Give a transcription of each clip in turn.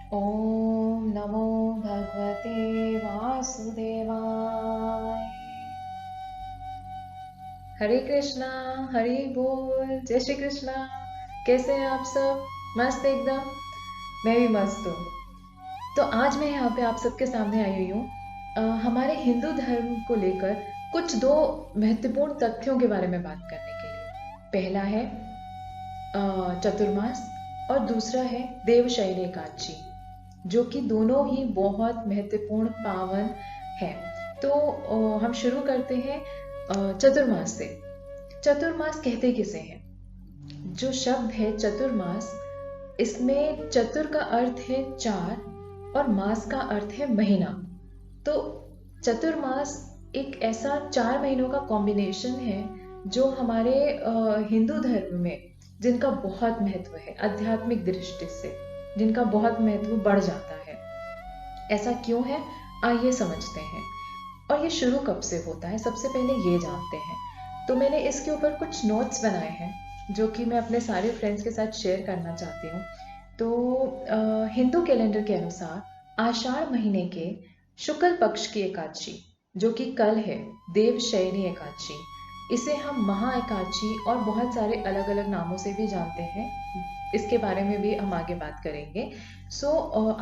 ओम नमो भगवते वासुदेवाय। हरे कृष्णा, हरि बोल, जय श्री कृष्णा। कैसे हैं आप सब? मस्त एकदम। मैं भी मस्त हूँ। तो आज मैं यहाँ पे आप सबके सामने आई हुई हूँ हमारे हिंदू धर्म को लेकर कुछ दो महत्वपूर्ण तथ्यों के बारे में बात करने के लिए। पहला है चतुर्मास और दूसरा है देवशयनी एकादशी, जो कि दोनों ही बहुत महत्वपूर्ण पावन है। तो हम शुरू करते हैं चतुर्मास से। चतुर्मास कहते किसे हैं? जो शब्द है चतुर्मास, इसमें चतुर का अर्थ है चार और मास का अर्थ है महीना। तो चतुर्मास एक ऐसा 4 महीनों का कॉम्बिनेशन है जो हमारे हिंदू धर्म में, जिनका बहुत महत्व है आध्यात्मिक दृष्टि से, जिनका बहुत महत्व बढ़ जाता है। ऐसा क्यों है, आइए समझते हैं। और ये शुरू कब से होता है, सबसे पहले ये जानते हैं। तो मैंने इसके ऊपर कुछ नोट्स बनाए हैं जो कि मैं अपने सारे फ्रेंड्स के साथ शेयर करना चाहती हूँ। तो हिंदू कैलेंडर के अनुसार आषाढ़ महीने के शुक्ल पक्ष की एकादशी, जो कि कल है, देवशयनी एकादशी, इसे हम महा एकादशी और बहुत सारे अलग अलग नामों से भी जानते हैं। इसके बारे में भी हम आगे बात करेंगे।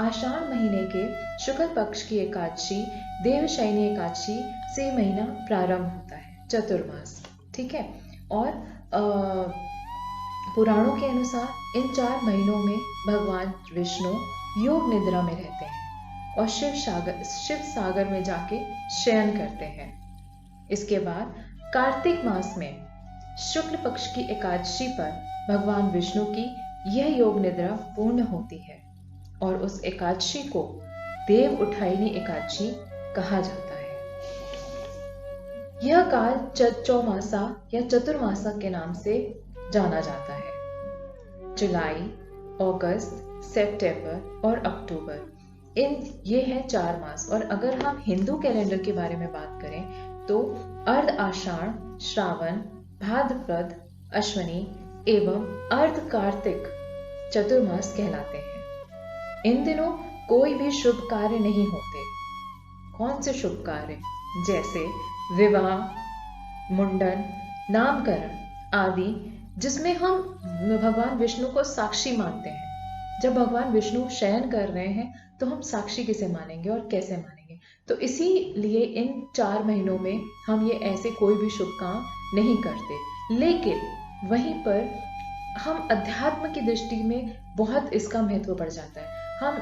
आषाढ़ महीने के शुक्ल पक्ष की एकादशी, देवशयनी एकादशी से महीना प्रारंभ होता है, चतुर्मास। ठीक है। और पुराणों के अनुसार इन 4 महीनों में भगवान विष्णु योग निद्रा में रहते हैं और शिव सागर में जाके शयन करते हैं। इसके बाद कार्तिक मास में शुक्ल पक्ष की एकादशी पर भगवान विष्णु की यह योग निद्रा पूर्ण होती है और उस एकादशी को देव उठाइनी एकादशी कहा जाता है। यह काल चौमासा या चतुर्मासा के नाम से जाना जाता है। जुलाई, अगस्त, सितंबर और अक्टूबर, ये हैं 4 मास। और अगर हम हिंदू कैलेंडर के बारे में बात करें तो अर्ध आषाढ़, श्रावण, भाद्रपद, अश्वनी एवं अर्ध कार्तिक चतुर्मास कहलाते हैं। इन दिनों कोई भी शुभ कार्य नहीं होते। कौन से शुभ कार्य? जैसे विवाह, मुंडन, नामकरण आदि, जिसमें हम भगवान विष्णु को साक्षी मानते हैं। जब भगवान विष्णु शयन कर रहे हैं तो हम साक्षी किसे मानेंगे और कैसे मानेंगे? तो इसीलिए इन 4 महीनों में हम ये ऐसे कोई भी शुभ काम नहीं करते। लेकिन वहीं पर हम अध्यात्म की दृष्टि में बहुत इसका महत्व बढ़ जाता है। हम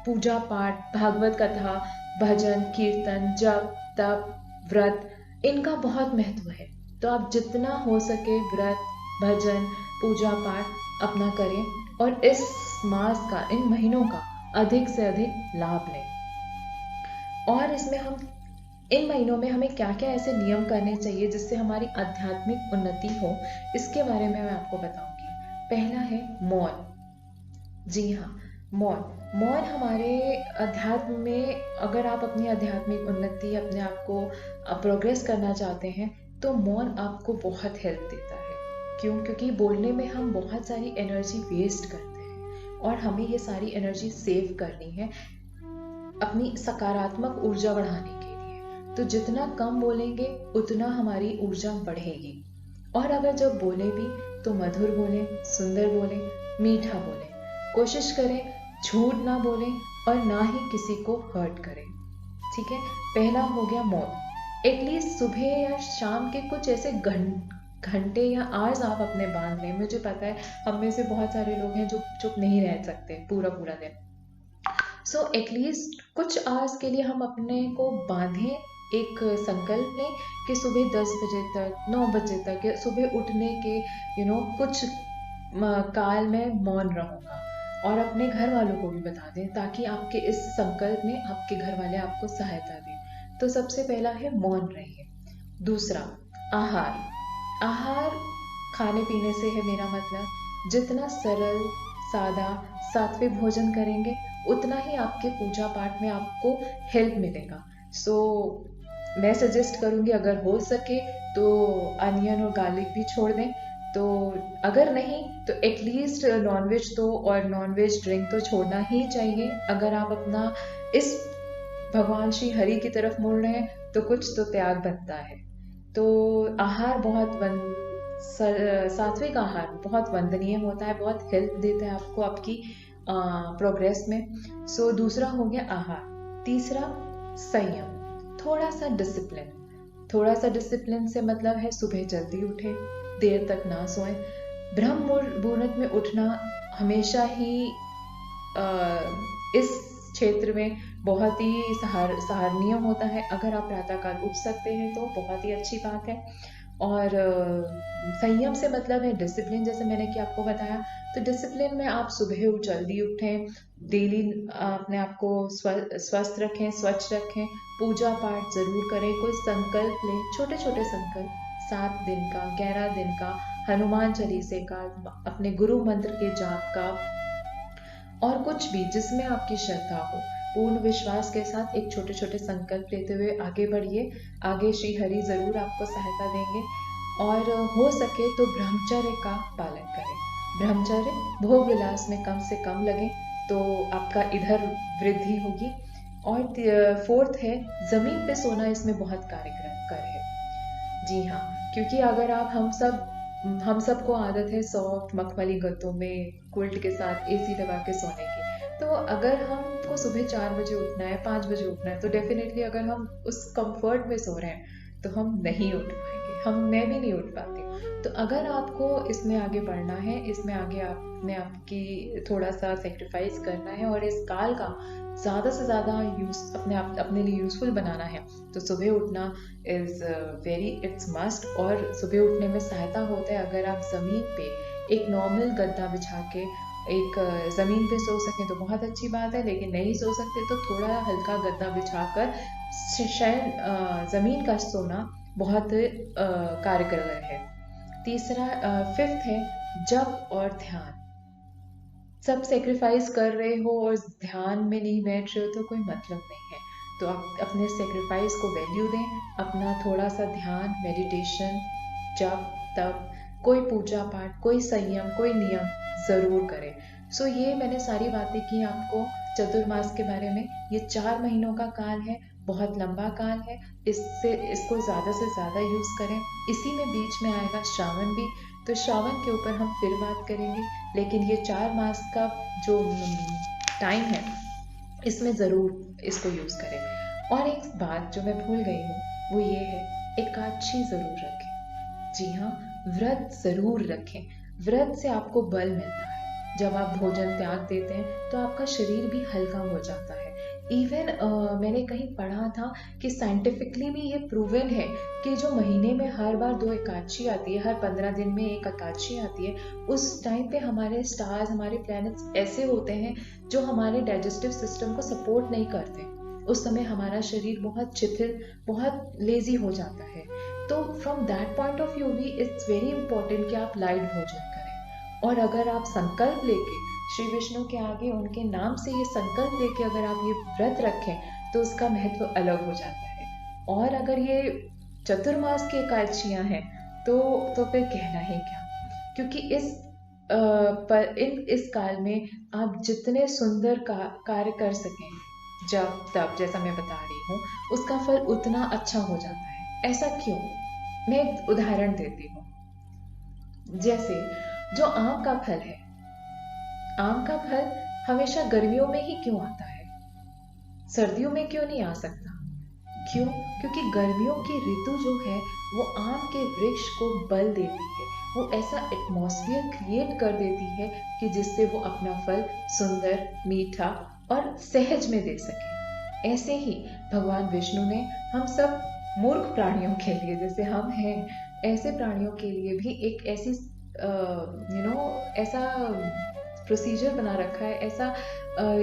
पूजा पाठ, भागवत कथा, भजन कीर्तन, जप तप, व्रत, इनका बहुत महत्व है। तो आप जितना हो सके व्रत, भजन, पूजा पाठ अपना करें और इस मास का, इन महीनों का अधिक से अधिक लाभ लें। और इसमें हम इन महीनों में हमें क्या क्या ऐसे नियम करने चाहिए जिससे हमारी आध्यात्मिक उन्नति हो, इसके बारे में मैं आपको बताऊंगी। पहला है मौन। जी हाँ, मौन। मौन हमारे अध्यात्म में, अगर आप अपनी आध्यात्मिक उन्नति, अपने आप को प्रोग्रेस करना चाहते हैं तो मौन आपको बहुत हेल्प देता है। क्यों? क्योंकि बोलने में हम बहुत सारी एनर्जी वेस्ट करते हैं और हमें ये सारी एनर्जी सेव करनी है अपनी सकारात्मक ऊर्जा बढ़ाने के लिए। तो जितना कम बोलेंगे उतना हमारी ऊर्जा बढ़ेगी। और अगर जब बोले भी तो मधुर बोलें, सुंदर बोलें, मीठा बोलें। कोशिश करें झूठ ना बोलें और ना ही किसी को हर्ट करें। ठीक है। पहला हो गया मौन। एटलीस्ट सुबह या शाम के कुछ ऐसे घंटे या आवर्स आप अपने बांध लें। मुझे पता है हम में से बहुत सारे लोग हैं जो चुप नहीं रह सकते पूरा पूरा दिन। सो एटलीस्ट कुछ आवर्स के लिए हम अपने को बांधें, एक संकल्प लें कि सुबह 10 बजे तक, 9 बजे तक, या सुबह उठने के कुछ काल में मौन रहूंगा। और अपने घर वालों को भी बता दें ताकि आपके इस संकल्प में आपके घर वाले आपको सहायता दें। तो सबसे पहला है मौन रहिए। दूसरा, आहार। आहार खाने पीने से है मेरा मतलब। जितना सरल, सादा, सात्विक भोजन करेंगे उतना ही आपके पूजा पाठ में आपको हेल्प मिलेगा। मैं सजेस्ट करूंगी अगर हो सके तो अनियन और गार्लिक भी छोड़ दें। तो अगर नहीं तो एटलीस्ट नॉनवेज तो और नॉनवेज ड्रिंक तो छोड़ना ही चाहिए। अगर आप अपना इस भगवान श्री हरि की तरफ मुड़ रहे हैं तो कुछ तो त्याग बनता है। तो आहार सात्विक आहार बहुत वंदनीय होता है, बहुत हेल्प देता है आपको आपकी प्रोग्रेस में। सो दूसरा हो गया आहार। तीसरा संयम, थोड़ा सा डिसिप्लिन। थोड़ा सा डिसिप्लिन से मतलब है सुबह जल्दी उठे, देर तक ना सोए। ब्रह्म मुहूर्त में उठना हमेशा ही इस क्षेत्र में बहुत ही सराहनीय होता है। अगर आप प्रातःकाल उठ सकते हैं तो बहुत ही अच्छी बात है। और संयम से मतलब है डिसिप्लिन, जैसे मैंने कि आपको बताया। तो डिसिप्लिन में आप सुबह जल्दी उठें, डेली अपने आप को स्वस्थ रखें, स्वच्छ रखें, पूजा पाठ जरूर करें, कोई संकल्प लें, छोटे छोटे संकल्प, 7 दिन का, 11 दिन का, हनुमान चालीसे का, अपने गुरु मंत्र के जाप का, और कुछ भी जिसमें आपकी श्रद्धा हो। पूर्ण विश्वास के साथ एक छोटे छोटे संकल्प लेते हुए आगे बढ़िए। आगे श्री हरि जरूर आपको सहायता देंगे। और हो सके तो ब्रह्मचर्य का पालन करें। ब्रह्मचर्य, भोग विलास में कम से कम लगे तो आपका इधर वृद्धि होगी। और फोर्थ है जमीन पे सोना, इसमें बहुत कार्यकर है। जी हाँ, क्योंकि अगर आप हम सबको आदत है सॉफ्ट मखमली गद्दों में क्विल्ट के साथ एसी लगा के सोने की। तो अगर हमको सुबह 4 बजे उठना है, 5 बजे उठना है, तो डेफिनेटली अगर हम उस कंफर्ट में सो रहे हैं तो हम नहीं उठ पाएंगे। मैं भी नहीं उठ पाती हूँ। तो अगर आपको इसमें आगे बढ़ना है, इसमें आगे आपने आपकी थोड़ा सा सेक्रीफाइस करना है और इस काल का ज़्यादा से ज़्यादा अपने लिए यूजफुल बनाना है, तो सुबह उठना इट्स मस्ट। और सुबह उठने में सहायता होता है अगर आप ज़मीन पे एक नॉर्मल गद्दा बिछा के एक ज़मीन पे सो सकें तो बहुत अच्छी बात है। लेकिन नहीं सो सकते तो थोड़ा हल्का गद्दा बिछाकर शायद ज़मीन का सोना बहुत कारगर है। तीसरा फिफ्थ है जप और ध्यान। सब सेक्रीफाइस कर रहे हो और ध्यान में नहीं बैठ रहे हो तो कोई मतलब नहीं है। तो आप अपने सेक्रीफाइस को वैल्यू दें, अपना थोड़ा सा ध्यान, मेडिटेशन, जप तप, कोई पूजा पाठ, कोई संयम, कोई नियम जरूर करें। सो ये मैंने सारी बातें की आपको चतुर्मास के बारे में। ये 4 महीनों का काल है, बहुत लंबा काल है। इसको ज्यादा से ज्यादा यूज करें। इसी में बीच में आएगा श्रावण भी, तो श्रावण के ऊपर हम फिर बात करेंगे। लेकिन ये 4 मास का जो टाइम है इसमें ज़रूर इसको यूज़ करें। और एक बात जो मैं भूल गई हूँ वो ये है, एकादशी ज़रूर रखें। जी हाँ, व्रत ज़रूर रखें। व्रत से आपको बल मिलता है। जब आप भोजन त्याग देते हैं तो आपका शरीर भी हल्का हो जाता है। इवन मैंने कहीं पढ़ा था कि साइंटिफिकली भी ये प्रूवन है कि जो महीने में हर बार 2 एकादशी आती है, हर 15 दिन में एक एकादशी आती है, उस टाइम पे हमारे स्टार्स, हमारे प्लैनेट्स ऐसे होते हैं जो हमारे डाइजेस्टिव सिस्टम को सपोर्ट नहीं करते। उस समय हमारा शरीर बहुत शिथिल, बहुत लेजी हो जाता है। तो from that point of view भी इट्स वेरी इंपॉर्टेंट कि आप लाइट भोजन करें। और अगर आप संकल्प लेके श्री विष्णु के आगे उनके नाम से ये संकल्प लेके अगर आप ये व्रत रखें तो उसका महत्व अलग हो जाता है। और अगर ये चतुर्मास की एकादशियां हैं तो फिर कहना ही क्या। क्योंकि इस काल में आप जितने सुंदर कार्य कर सकें, जब तब जैसा मैं बता रही हूँ, उसका फल उतना अच्छा हो जाता है। ऐसा क्यों? मैं एक उदाहरण देती हूँ। जैसे जो आम का फल है, आम का फल हमेशा गर्मियों में ही क्यों आता है? सर्दियों में क्यों नहीं आ सकता? क्यों? क्योंकि गर्मियों की ऋतु जो है वो आम के वृक्ष को बल देती है। वो ऐसा एटमॉस्फेयर क्रिएट कर देती है कि जिससे वो अपना फल सुंदर, मीठा और सहज में दे सके। ऐसे ही भगवान विष्णु ने हम सब मूर्ख प्राणियों के लिए, जैसे हम हैं, ऐसे प्राणियों के लिए भी एक ऐसी ऐसा प्रोसीजर बना रखा है, ऐसा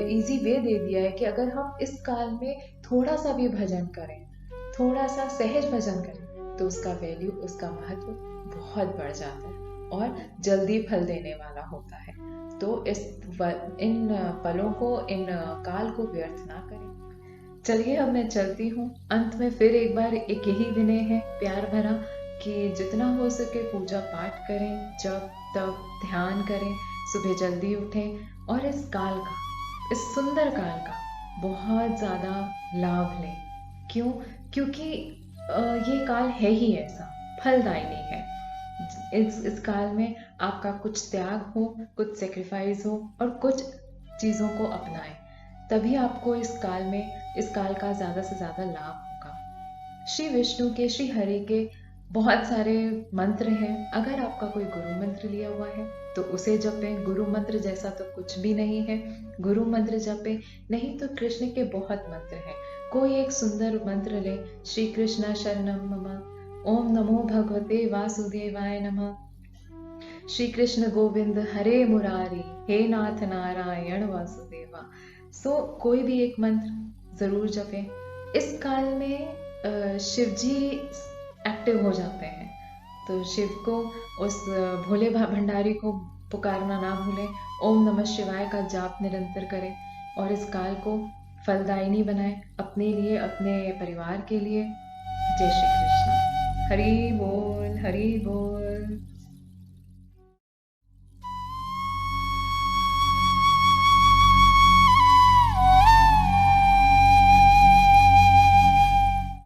इजी वे दे दिया है कि अगर हम इस काल में थोड़ा सा भी भजन करें, थोड़ा सा सहज भजन करें, तो उसका वैल्यू, उसका महत्व बहुत बढ़ जाता है और जल्दी फल देने वाला होता है। तो इन पलों को, इन काल को व्यर्थ ना करें। चलिए अब मैं चलती हूँ। अंत में फिर एक बार एक यही विनय है प्यार भरा कि जितना हो सके पूजा पाठ करें, जप तप ध्यान करें, सुबह जल्दी उठें और इस काल का, इस सुंदर काल का बहुत ज़्यादा लाभ लें। क्यों? क्योंकि ये काल है ही ऐसा, फलदायिनी है। इस काल में आपका कुछ त्याग हो, कुछ सेक्रीफाइस हो और कुछ चीज़ों को अपनाएं, तभी आपको इस काल का ज़्यादा से ज़्यादा लाभ होगा। श्री विष्णु के, श्री हरि के बहुत सारे मंत्र हैं। अगर आपका कोई गुरु मंत्र लिया हुआ है तो उसे जपें। गुरु मंत्र जैसा तो कुछ भी नहीं है, गुरु मंत्र जपें। नहीं तो कृष्ण के बहुत मंत्र हैं, कोई एक सुंदर मंत्र ले। श्री कृष्ण शरणम मम, ओम नमो भगवते वासुदेवाय नमः, श्री कृष्ण गोविंद हरे मुरारी, हे नाथ नारायण वासुदेवा। कोई भी एक मंत्र जरूर जपें। इस काल में शिव जी एक्टिव हो जाते हैं, तो शिव को, उस भोले भंडारी को पुकारना ना भूलें। ओम नमः शिवाय का जाप निरंतर करें और इस काल को फलदायिनी बनाएं अपने लिए, अपने परिवार के लिए। जय श्री कृष्ण। हरि बोल, हरि बोल।